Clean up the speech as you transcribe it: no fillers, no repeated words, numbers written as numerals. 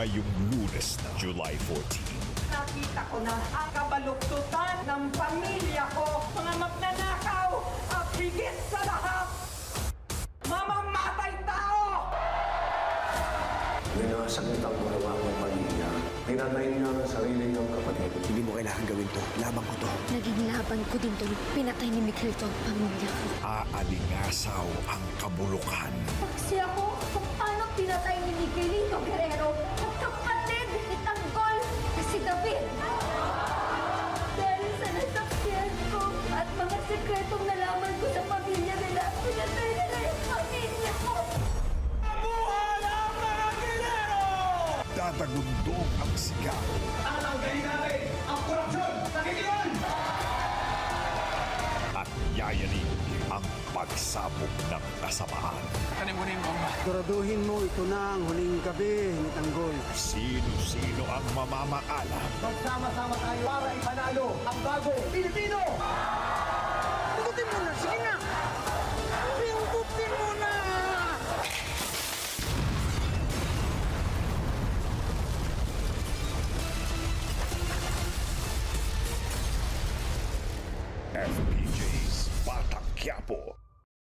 Ngayong Lunes na, July 14. Nakita ko na ang kabaluktutan ng pamilya ko, mga magnanakaw at higit sa lahat, mamamatay tao! Minasakit ang malawa ng pamilya. Pinatay niya ang sarili niyang kapatid. Hindi mo kailangan gawin to. Laban ko to. Naging laban ko din to. Pinatay ni Miguel to, pamilya ko. Aalingasaw ang kabulukan. Paksi ako kung paano pinatay ni Miguelito Guerrero at kapatid ni Tanggol na si David. Dahil sa nasaksihan ko at mga sekretong nalaman ko sa pamilya nila, pinatay nila yung pamilya ko. Dadagundong ang sigaw. Tatanggalin natin ang korupsyon sa Kikilan! At yayanig ang pagsabog ng kasamaan. Kanimunin mo ba? Siguraduhin mo ito na ang huling gabi ni Tanggol. Sino-sino ang mamamaalam Magsama-sama tayo para ipanalo